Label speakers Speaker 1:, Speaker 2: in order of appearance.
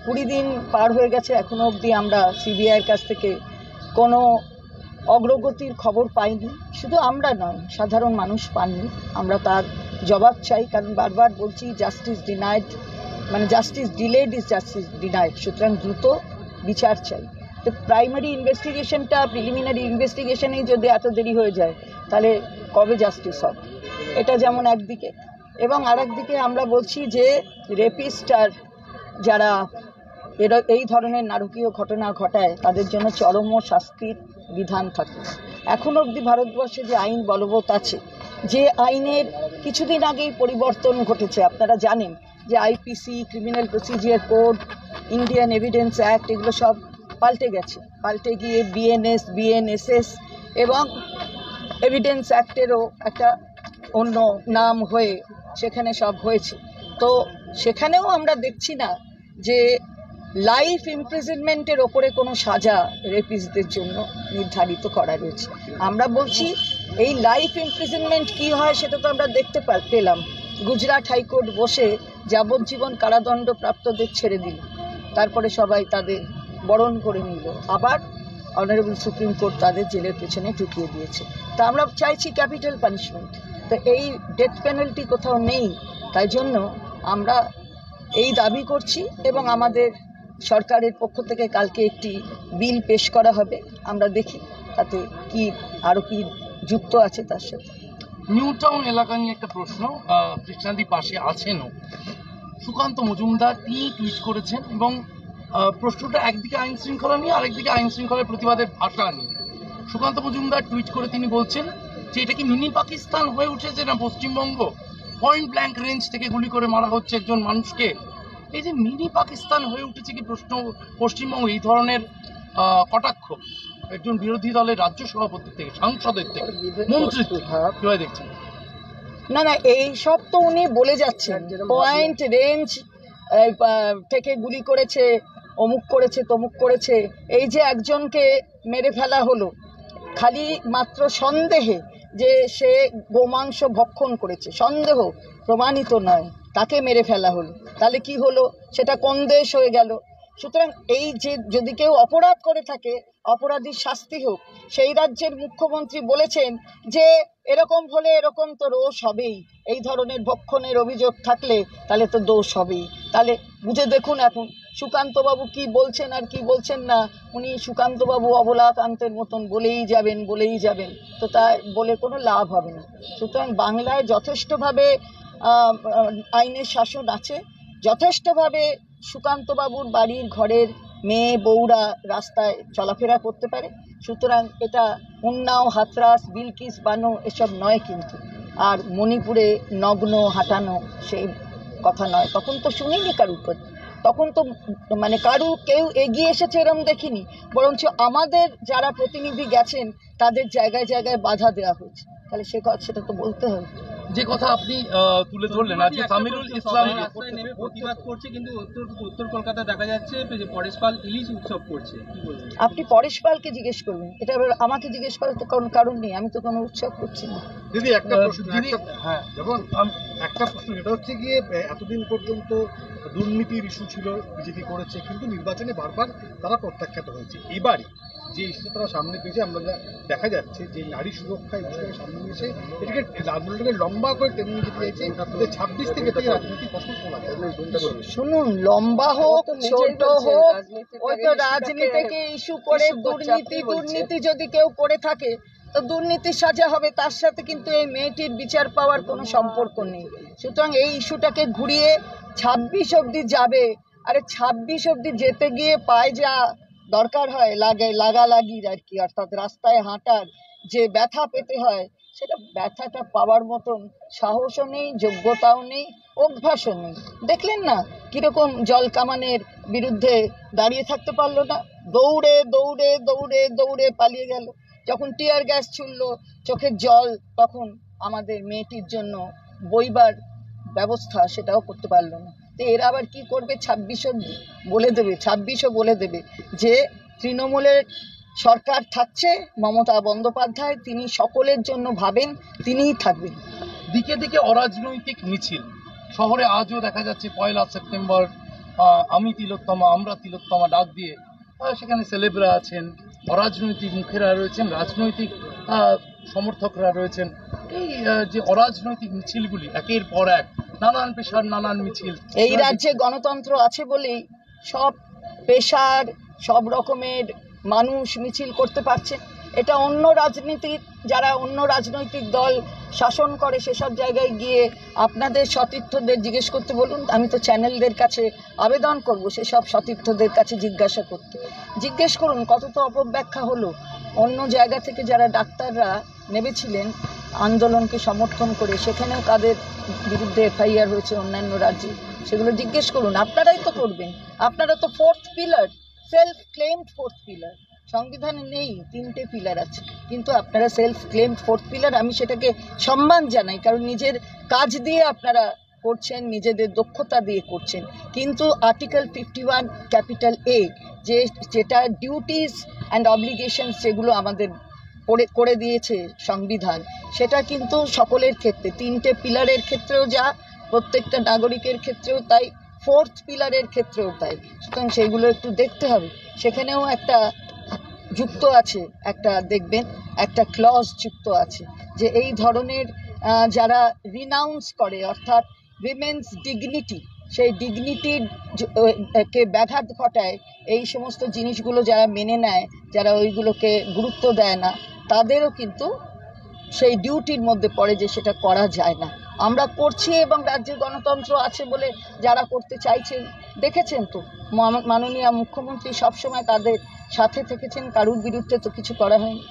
Speaker 1: 20 দিন পার হয়ে গেছে, এখনো অবধি আমরা সিবিআইয়ের কাছ থেকে কোনো অগ্রগতির খবর পাইনি। শুধু আমরা নয়, সাধারণ মানুষ পাননি। আমরা তার জবাব চাই, কারণ বারবার বলছি জাস্টিস ডিনাইড, মানে justice delayed is justice denied. সুতরাং দ্রুত বিচার চাই। তো প্রাইমারি ইনভেস্টিগেশনটা, প্রিলিমিনারি ইনভেস্টিগেশনেই যদি এত দেরি হয়ে যায়, তাহলে কবে জাস্টিস হবে? এটা যেমন একদিকে, এবং আরেকদিকে আমরা বলছি যে রেপিস্ট আর যারা এই ধরনের নারকীয় ঘটনা ঘটায় তাদের জন্য চরম শাস্তির বিধান থাকে। এখন অবধি ভারতবর্ষে যে আইন বলবৎ আছে, যে আইনের কিছুদিন আগেই পরিবর্তন ঘটেছে, আপনারা জানেন যে IPC, criminal procedure code, Indian evidence act, এগুলো সব পাল্টে গেছে। পাল্টে গিয়ে বিএনএস, বিএনএসএস এবং এভিডেন্স অ্যাক্টেরও একটা অন্য নাম হয়ে সেখানে সব হয়েছে। তো সেখানেও আমরা দেখছি না যে লাইফ ইমপ্রিজনমেন্টের ওপরে কোনো সাজা রেপিস্টদের জন্য নির্ধারিত করা রয়েছে। আমরা বলছি এই লাইফ ইমপ্রিজনমেন্ট কি হয় সেটা তো আমরা দেখতে পেলাম। গুজরাট হাইকোর্ট বসে যাবজ্জীবন কারাদণ্ড প্রাপ্তদের ছেড়ে দিল, তারপরে সবাই তাদের বরণ করে নিল, আবার অনারেবল সুপ্রিম কোর্ট তাদের জেলের পেছনে ঢুকিয়ে দিয়েছে। তা আমরা চাইছি ক্যাপিটাল পানিশমেন্ট। তো এই ডেথ পেনাল্টি কোথাও নেই, তাই জন্য আমরা এই দাবি করছি এবং আমাদের সরকারের পক্ষ থেকে কালকে একটি বিল পেশ করা হবে। আমরা দেখি তাতে কি আরও কি যুক্ত আছে তার সাথে।
Speaker 2: নিউ টাউন এলাকা নিয়ে একটা প্রশ্ন, কৃষ্ণাদি পাশে আছেনও সুকান্ত মজুমদার, তিনি টুইট করেছেন এবং প্রশ্নটা একদিকে আইন শৃঙ্খলা নিয়ে, আরেকদিকে আইন শৃঙ্খলার প্রতিবাদের ভাষা নিয়ে। সুকান্ত মজুমদার টুইট করে তিনি বলছেন যে এটা কি মিনি পাকিস্তান হয়ে উঠেছে না পশ্চিমবঙ্গ? পয়েন্ট ব্ল্যাঙ্ক রেঞ্জ থেকে গুলি করে মারা হচ্ছে একজন মানুষকে। এই যে মিনি পাকিস্তান হয়ে উঠেছে কি প্রশ্ন পশ্চিমবঙ্গ, এই ধরনের কটাক্ষ একজন বিরোধী দলের রাজ্য সভাপতি থেকে, সাংসদের থেকে, মন্ত্রী কিভাবে দেখছেন?
Speaker 1: না না, এই সব তো উনি বলে যাচ্ছেন, পয়েন্ট রেঞ্জ থেকে গুলি করেছে, অমুক করেছে, তমুক করেছে। এই যে একজনকে মেরে ফেলা হলো খালি মাত্র সন্দেহে যে সে গোমাংস ভক্ষণ করেছে, সন্দেহ প্রমাণিত নয়, তাকে মেরে ফেলা হলো, তাহলে কি হলো? সেটা কোন দেশ হয়ে গেল? সুতরাং এই যে যদি কেউ অপরাধ করে থাকে, অপরাধীর শাস্তি হোক। সেই রাজ্যের মুখ্যমন্ত্রী বলেছেন যে এরকম হলে এরকম তো রোষ হবেই, এই ধরনের ভক্ষণের অভিযোগ থাকলে তাহলে তো দোষ হবেই। তাহলে বুঝে দেখুন এখন সুকান্তবাবু কি বলছেন আর কি বলছেন না। উনি সুকান্তবাবু অবলাকান্তের মতন বলেই যাবেন, তো তা বলে কোনো লাভ হবে না। সুতরাং বাংলায় যথেষ্টভাবে আইনের শাসন আছে, যথেষ্টভাবে সুকান্তবাবুর বাড়ির ঘরের মেয়ে বউরা রাস্তায় চলাফেরা করতে পারে। সুতরাং এটা উন্নাও, হাতরাস, বিলকিস বানো এসব নয় কিন্তু। আর মণিপুরে নগ্ন হাঁটানো সেই কথা নয়। তখন তো শুনিনি কারুর কথা, তখন তো মানে কেউ এগিয়ে এসেছে এরম দেখিনি, বরঞ্চ আমাদের যারা প্রতিনিধি গেছেন তাদের জায়গায় জায়গায় বাধা দেওয়া হয়েছে। তাহলে সেটা তো বলতে হবে।
Speaker 2: যে কথা আপনি তুলে ধরলেন, আজকে সামিরুল ইসলাম
Speaker 3: প্রতিবাদ করছে, কিন্তু উত্তর কলকাতা দেখা যাচ্ছে পরেশ পাল ইলিশ উৎসব করছে।
Speaker 1: আপনি পরেশ পালকে জিজ্ঞেস করবেন, এটা আমাকে জিজ্ঞেস করার তো কোনো কারণ নেই, আমি তো কোনো উৎসব করছি না।
Speaker 4: দিদি একটা প্রশ্ন, হ্যাঁ যেমন একটা প্রশ্ন, এটা হচ্ছে গিয়ে এতদিন পর্যন্ত দুর্নীতির ইস্যু ছিল, বিজেপি করেছে, কিন্তু নির্বাচনে বারবার তারা প্রত্যাখ্যাত হয়েছে। এবারে যে ইস্যুটা তারা সামনে পেয়েছে, আমরা দেখা যাচ্ছে যে নারী সুরক্ষা ইস্যুটাকে সামনে এসে এটাকে রাজনীতিকে লম্বা করে টেনে নিয়ে যেতে চাইছে। 26 থেকে রাজনীতি ফসল তোলা যায়।
Speaker 1: শুনুন, লম্বা হোক ছোট হোক, ওই তো রাজনীতিকে ইস্যু করে দুর্নীতি যদি কেউ করে থাকে তো দুর্নীতির সাজা হবে, তার সাথে কিন্তু এই মেয়েটির বিচার পাওয়ার কোনো সম্পর্ক নেই। সুতরাং এই ইস্যুটাকে ঘুরিয়ে 26 অবধি যাবে। আরে 26 অবধি যেতে গিয়ে পায়ে যা দরকার হয় লাগালাগির আর কি, অর্থাৎ রাস্তায় হাঁটার যে ব্যথা পেতে হয়, সেটা ব্যথাটা পাওয়ার মতন সাহসও নেই, যোগ্যতাও নেই, অভ্যাসও নেই। দেখলেন না কিরকম জল কামানের বিরুদ্ধে দাঁড়িয়ে থাকতে পারলো না, দৌড়ে দৌড়ে দৌড়ে দৌড়ে পালিয়ে গেল। যখন টিয়ার গ্যাস ছুড়ল, চোখের জল, তখন আমাদের মেয়েটির জন্য বইবার ব্যবস্থা সেটাও করতে পারলো না। তো এরা আবার কি করবে? 26ও বলে দেবে যে তৃণমূলের সরকার থাকছে, মমতা বন্দ্যোপাধ্যায় তিনি সকলের জন্য ভাবেন, তিনিই থাকবেন।
Speaker 2: দিকে দিকে অরাজনৈতিক মিছিল শহরে আজও দেখা যাচ্ছে। 1 সেপ্টেম্বর আমি তিলোত্তমা, আমরা তিলোত্তমা ডাক দিয়ে সেখানে সেলেবরা আছেন, অরাজনৈতিক মুখেরা রয়েছেন, রাজনৈতিক সমর্থকরা রয়েছেন। এই যে অরাজনৈতিক মিছিলগুলি একের পর এক, নানান পেশার নানান মিছিল,
Speaker 1: এই রাজ্যে গণতন্ত্র আছে বলেই সব পেশার সব রকমের মানুষ মিছিল করতে পারছে। এটা অন্য যারা অন্য রাজনৈতিক দল শাসন করে সেসব জায়গায় গিয়ে আপনাদের সতীর্থদের জিজ্ঞেস করতে বলুন। আমি তো চ্যানেলদের কাছে আবেদন করব সেসব সতীর্থদের কাছে জিজ্ঞেস করুন কত তো অপব্যাখ্যা হলো। অন্য জায়গা থেকে যারা ডাক্তাররা নেমেছিলেন আন্দোলনকে সমর্থন করে, সেখানেও তাদের বিরুদ্ধে এফআইআর হয়েছে অন্যান্য রাজ্যে, সেগুলো জিজ্ঞেস করুন। আপনারাই তো করবেন, আপনারা তো fourth pillar, self claimed fourth pillar. সংবিধানে নেই 3টে পিলার আছে, কিন্তু আপনারা সেলফ ক্লেমড ফোর্থ পিলার। আমি সেটাকে সম্মান জানাই, কারণ নিজের কাজ দিয়ে আপনারা করছেন, নিজেদের দক্ষতা দিয়ে করছেন। কিন্তু আর্টিকেল 51 ক্যাপিটাল এ যেটা ডিউটিস অ্যান্ড অব্লিগেশনস যেগুলো আমাদের করে দিয়েছে সংবিধান, সেটা কিন্তু সকলের ক্ষেত্রে, 3টে পিলারের ক্ষেত্রেও যা, প্রত্যেকটা নাগরিকের ক্ষেত্রেও তাই, ফোর্থ পিলারের ক্ষেত্রেও তাই। সুতরাং সেইগুলো একটু দেখতে হবে। সেখানেও একটা যুক্ত আছে, দেখবেন একটা ক্লজ যুক্ত আছে যে এই ধরনের যারা রিনাউন্স করে, অর্থাৎ উইমেন্স ডিগনিটি, সেই ডিগনিটির কে ব্যাঘাত ঘটায়, এই সমস্ত জিনিসগুলো যারা মেনে নেয়, যারা ওইগুলোকে গুরুত্ব দেয় না, তাদেরও কিন্তু সেই ডিউটির মধ্যে পড়ে যে সেটা করা যায় না। আমরা করছি এবং রাজ্যে গণতন্ত্র আছে বলে যারা করতে চাইছেন, দেখেছেন তো মাননীয় মুখ্যমন্ত্রী সবসময় তাদের সাথে থেকেছেন, কারুর বিরুদ্ধে তো কিছু করা হয়নি।